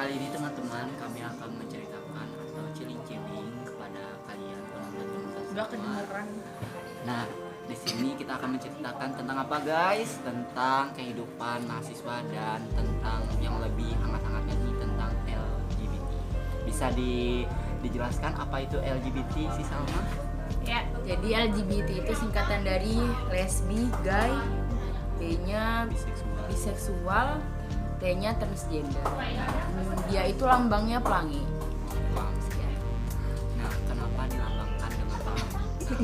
Kali ini teman-teman kami akan menceritakan atau ciling-ciling kepada kalian penonton-penonton Gak semua. kedengeran. Nah, di sini kita akan menceritakan tentang apa guys? Tentang kehidupan mahasiswa dan tentang yang lebih hangat-hangatnya ini tentang LGBT. Bisa dijelaskan apa itu LGBT sih Salma? Ya, jadi LGBT itu singkatan dari lesbi, gay, B-nya biseksual, T-nya transgender. Dia itu lambangnya pelangi. Nah, kenapa dilambangkan dengan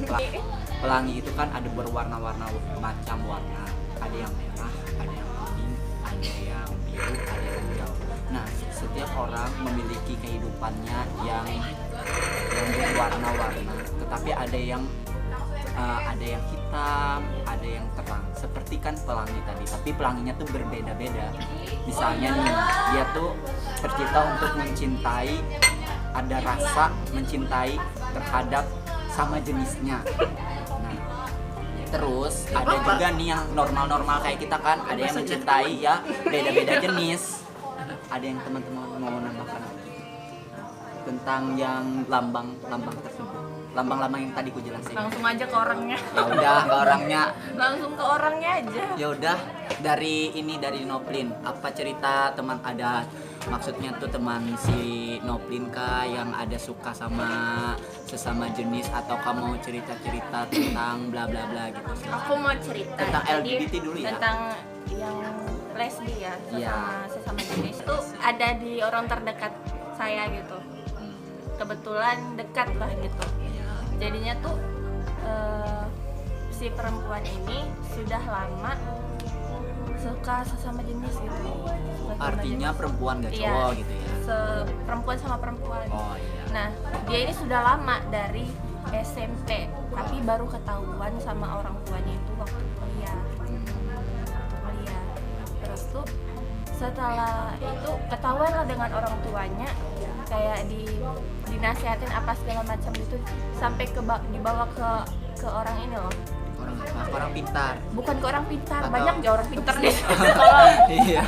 pelangi? Pelangi itu kan ada berwarna-warna macam warna. Ada yang merah, ada yang kuning, ada yang biru, ada yang hijau. Nah, setiap orang memiliki kehidupannya yang berwarna-warna. Tetapi ada yang hitam, ada yang terang. Seperti kan pelangi tadi, tapi pelanginya tuh berbeda-beda. Misalnya nih, dia tuh tercipta untuk mencintai, ada rasa mencintai terhadap sama jenisnya. Nah, terus ada juga nih yang normal-normal kayak kita kan, ada yang mencintai ya beda-beda jenis. Ada yang teman-teman mau nambahkan tentang yang lambang-lambang tersebut? Lambang-lambang yang tadi ku jelasin. Langsung aja ke orangnya. Ya udah ke orangnya. Langsung ke orangnya aja. Ya udah dari Noplin. Apa cerita teman ada maksudnya tuh teman si Noplin kah yang ada suka sama sesama jenis atau kamu cerita-cerita tentang bla bla bla gitu? Aku mau cerita Tentang Jadi, LGBT dulu ya. Tentang yang lesbi ya, Iya. sesama jenis itu ada di orang terdekat saya gitu. Kebetulan dekat lah gitu. Jadinya tuh si perempuan ini sudah lama suka sesama jenis gitu. Artinya perempuan gak cowok gitu ya? Perempuan sama perempuan. Oh iya. Nah, dia ini sudah lama dari SMP, tapi baru ketahuan sama orang tuanya itu waktu kuliah. Terus tuh setelah itu ketahuan lah dengan orang tuanya, kayak dinasihatin apa segala macam gitu, sampai dibawa ke orang ini loh. Orang apa? Orang pintar. Bukan ke orang pintar, Atau- banyak ya orang pintar di sekolah. Iya.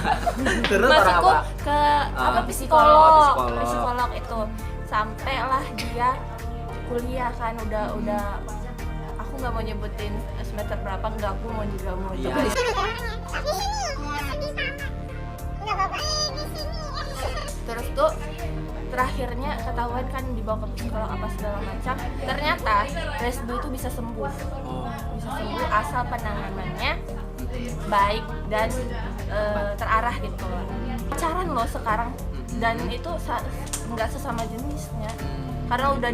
Terus orang Maksudku apa? ke apa psikolog. psikolog itu, sampailah dia kuliah kan udah aku nggak mau nyebutin semester berapa, nggak, aku mau juga mau Iya. coba. Terus tuh terakhirnya ketahuan kan dibawa ke psikolog apa segala macam, ternyata lesbi itu bisa sembuh asal penanganannya baik dan terarah gitu loh. Pacaran loh sekarang, dan itu nggak sesama jenisnya karena udah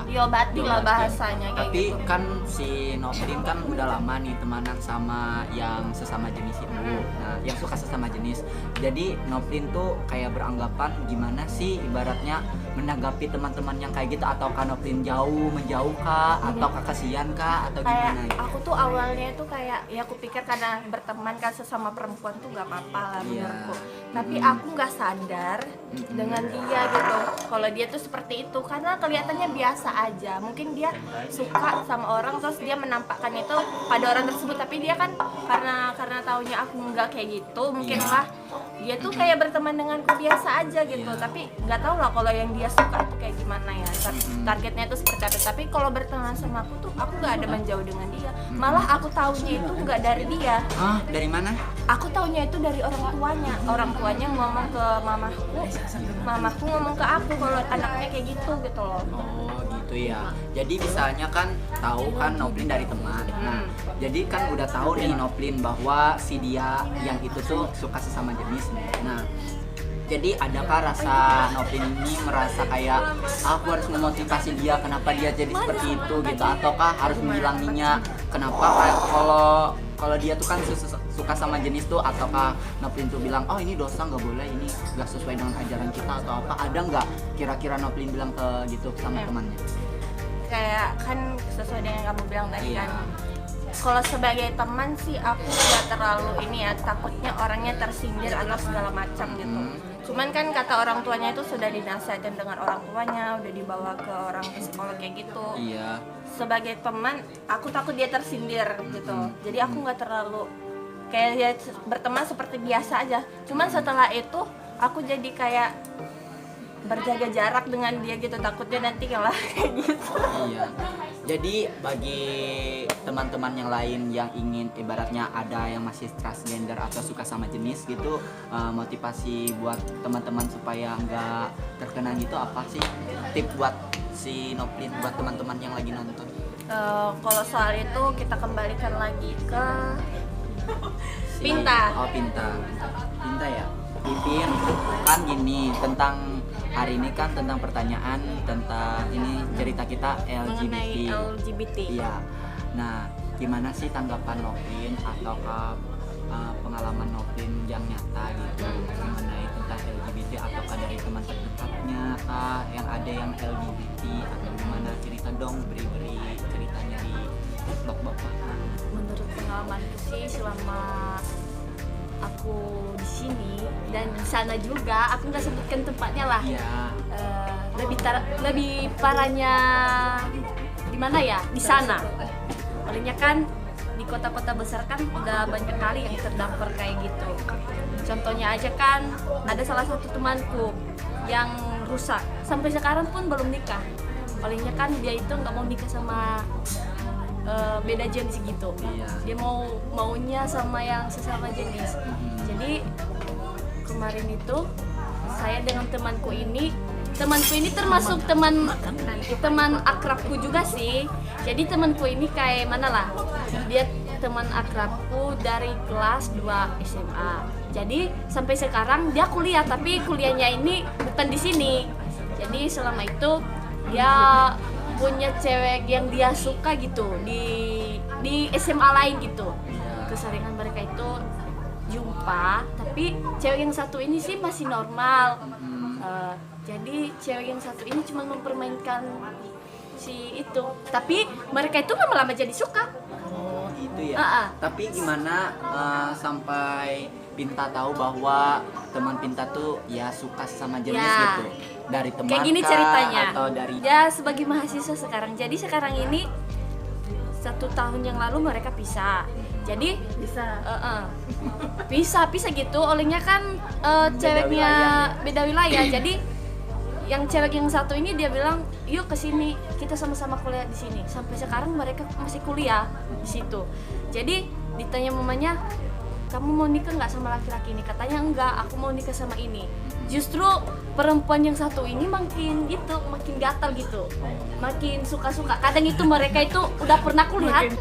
diobati lah bahasanya kayak Tapi gitu. kan si Noplin kan udah lama nih temanan sama yang sesama jenis itu. Nah, yang suka sesama jenis. Jadi Noplin tuh kayak beranggapan gimana sih ibaratnya menanggapi teman-teman yang kayak gitu, atau kan Noplin menjauh kah, atau kasihan kah, atau Kayak gimana gitu? aku tuh awalnya tuh kayak ya aku pikir karena berteman kan sesama perempuan tuh nggak apa-apa lah Iya. menurutku. Tapi aku nggak sadar dengan dia gitu kalau dia tuh seperti itu, karena kelihatannya biasa aja. Mungkin dia suka sama orang terus dia menampakkan itu pada orang tersebut, tapi dia kan karena taunya aku nggak kayak gitu, mungkin Iya. lah dia tuh kayak berteman denganku biasa aja gitu. Iya. Tapi nggak tahu lah kalau yang dia suka tuh kayak gimana ya, targetnya tuh seperti apa. Tapi kalau berteman sama aku tuh aku nggak ada menjauh dengan dia, malah aku taunya itu nggak dari dia. Hah? Dari mana? Aku taunya itu dari orang tuanya ngomong ke mamaku ngomong ke aku kalau anaknya kayak gitu loh. Oh gitu ya. Jadi misalnya kan tahu kan Noplin dari teman. Nah, jadi kan udah tahu nih Noplin bahwa si dia yang itu tuh suka sesama jenis. Nah, jadi adakah rasa Noplin ini merasa kayak aku harus memotivasi dia kenapa dia jadi seperti itu gitu, ataukah harus menghilanginya kenapa kalau dia tuh kan suka sama jenis tuh, ataukah Noplin tuh bilang oh ini dosa nggak boleh, ini nggak sesuai dengan ajaran kita atau apa? Ada nggak kira-kira Noplin bilang ke gitu sama temannya? Kayak kan sesuai dengan yang kamu bilang tadi Iya. kan, kalau sebagai teman sih aku nggak terlalu ini ya, takutnya orangnya tersindir atau segala macam gitu. Cuman kan kata orang tuanya itu sudah dinasihatin dengan orang tuanya, udah dibawa ke orang psikolog kayak gitu. Iya. Sebagai teman aku takut dia tersindir gitu, jadi aku nggak terlalu kayak ya berteman seperti biasa aja. Cuman setelah itu aku jadi kayak berjaga jarak dengan dia gitu, takutnya nanti kalah kayak gitu. Iya. Jadi bagi teman-teman yang lain yang ingin ibaratnya ada yang masih transgender atau suka sama jenis gitu, motivasi buat teman-teman supaya nggak terkena gitu apa sih? Tip buat si Noplin buat teman-teman yang lagi nonton. Kalau soal itu kita kembalikan lagi ke Pinta. Oh, Pinta ya. Pipin kan gini tentang hari ini kan tentang pertanyaan tentang ini cerita kita LGBT. Mengenai LGBT. Iya. Nah, gimana sih tanggapan Noplin atau pengalaman Noplin yang nyata gitu mengenai tentang LGBT ataukah dari teman terdekatnya yang ada yang LGBT atau gimana, cerita dong, beri ceritanya di blog Bapak. Menurut pengalamanku sih selama aku di sini dan di sana juga, aku nggak sebutkan tempatnya lah. Iya. Lebih parahnya di mana ya? Di sana. Olehnya kan di kota-kota besar kan udah banyak kali yang terdampar kayak gitu. Contohnya aja kan ada salah satu temanku yang rusak sampai sekarang pun belum nikah. Olehnya kan dia itu nggak mau nikah sama beda jenis gitu. Iya. Dia maunya sama yang sesama jenis. Jadi kemarin itu saya dengan temanku ini termasuk teman akrabku juga sih. Jadi temanku ini kayak mana lah, dia teman akrabku dari kelas 2 SMA. Jadi sampai sekarang dia kuliah, tapi kuliahnya ini bukan di sini. Jadi selama itu dia punya cewek yang dia suka gitu di SMA lain gitu. Keseringan mereka itu jumpa, tapi cewek yang satu ini sih masih normal. Jadi cewek yang satu ini cuma mempermainkan si itu, tapi mereka itu lama-lama jadi suka. Oh itu ya. Tapi gimana sampai Pinta tahu bahwa teman Pinta tuh ya suka sama jenis Ya. gitu, dari teman Kayak gini kah, ceritanya. atau dari Dia sebagai mahasiswa sekarang. Jadi sekarang ini 1 tahun yang lalu mereka pisah. Jadi pisah gitu. Olehnya kan ceweknya beda wilayah. Jadi yang cewek yang satu ini dia bilang, yuk kesini, kita sama-sama kuliah di sini. Sampai sekarang mereka masih kuliah di situ. Jadi ditanya mamanya, kamu mau nikah nggak sama laki-laki ini? Katanya enggak, aku mau nikah sama ini. Justru perempuan yang satu ini makin gatal gitu, makin suka-suka. Kadang itu mereka itu udah pernah kulihat.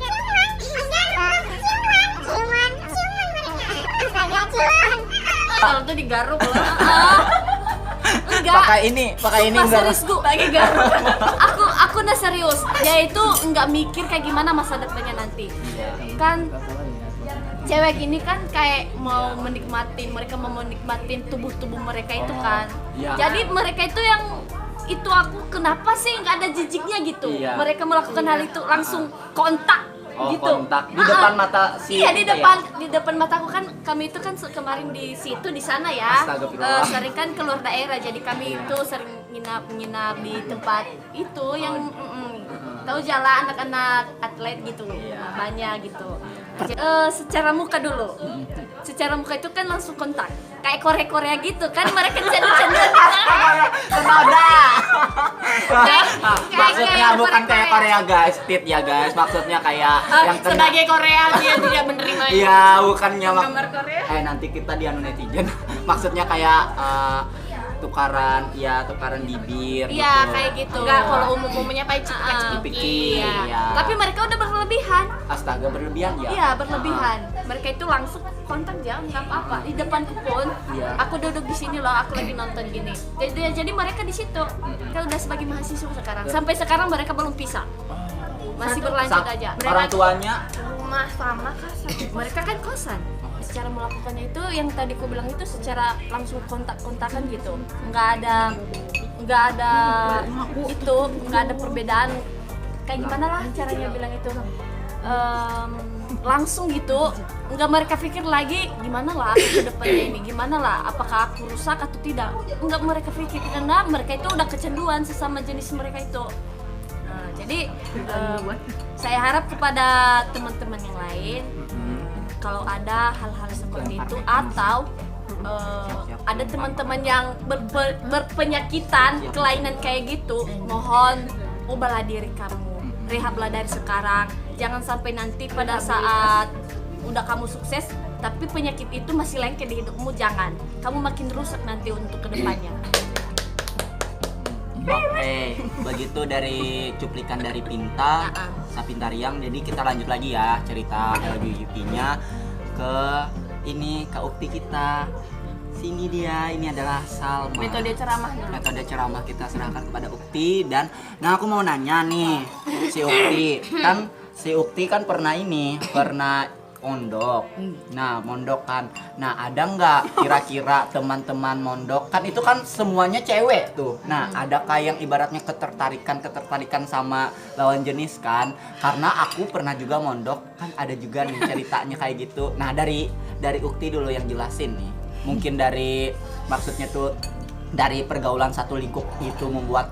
Kalau tuh digaruk loh. Enggak. pakai ini Sumpah, enggak. serius gue lagi garuk. aku udah serius. Dia itu nggak mikir kayak gimana masa depannya nanti. Kan cewek ini kan kayak mau mereka mau menikmatin tubuh mereka itu kan. Iya. Jadi mereka itu yang itu aku kenapa sih nggak ada jijiknya gitu. Iya. Mereka melakukan hal itu langsung kontak gitu. Kontak di depan mata si Iya, di itu depan mataku kan. Kami itu kan kemarin di sana ya. Astagfirullah. Sering kan keluar daerah, jadi kami itu sering nginap di tempat itu yang tahu jalan anak-anak atlet gitu. Banyak gitu. Secara muka dulu. Secara muka itu kan langsung kontak. Kayak Korea gitu kan, mereka cendur-cendur. Maksudnya bukan kayak Korea guys, tit ya guys. Maksudnya kayak yang kena. Sebagai Korea dia tidak menerima Iya, bukannya gambar Korea. nanti kita di anu netizen. Maksudnya kayak tukaran bibir Iya, gitu. kayak gitu. Enggak, kalau umumnya pakai Cipika-cipiki, iya. Tapi mereka udah berlebihan. Astaga, berlebihan ya. Iya, berlebihan. Mereka itu langsung kontak jam nggak apa-apa di depanku pun. Iya. Aku duduk di sini loh, aku lagi nonton gini. Jadi mereka di situ. Kan udah sebagai mahasiswa sekarang. Sampai sekarang mereka belum pisah. Masih berlanjut aja. Orang tuanya Rumah sama kosan. Mereka kan kosan. Secara melakukannya itu yang tadi aku bilang itu secara langsung kontak-kontakan gitu. Nggak ada perbedaan. Kayak gimana lah caranya bilang itu. Langsung gitu, nggak mereka pikir lagi gimana lah aku ke depannya ini, gimana lah apakah aku rusak atau tidak, nggak mereka pikir karena mereka itu udah kecanduan sesama jenis mereka itu. Nah, jadi saya harap kepada teman-teman yang lain kalau ada hal-hal seperti itu Siap. atau ada teman-teman yang berpenyakitan kelainan kayak gitu, mohon ubahlah diri kamu, rehablah dari sekarang, jangan sampai nanti pada saat udah kamu sukses tapi penyakit itu masih lengket di hidupmu. Jangan, kamu makin rusak nanti untuk kedepannya. Oke, begitu dari cuplikan dari Pinta, Sapintariang. Jadi kita lanjut lagi ya cerita LGBT-nya ke ini ke Ukti kita. Sini dia, ini adalah Salma. Metode ceramah dulu. Metode ceramah kita serahkan kepada Ukti. Dan nah aku mau nanya nih, si Ukti kan pernah mondok. Nah, mondok kan. Nah, ada nggak kira-kira teman-teman mondok? Kan itu kan semuanya cewek tuh. Nah, adakah yang ibaratnya ketertarikan sama lawan jenis kan? Karena aku pernah juga mondok, kan ada juga nih ceritanya kayak gitu. Nah, dari Ukti dulu yang jelasin nih. Mungkin maksudnya tuh dari pergaulan satu lingkup itu membuat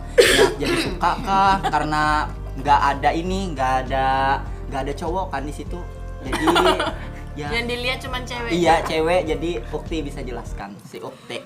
jadi suka kah? Karena nggak ada cowok kan di situ. Jadi ya Yang dilihat cuma cewek. iya cewek, jadi Ukti bisa jelaskan si Ukti.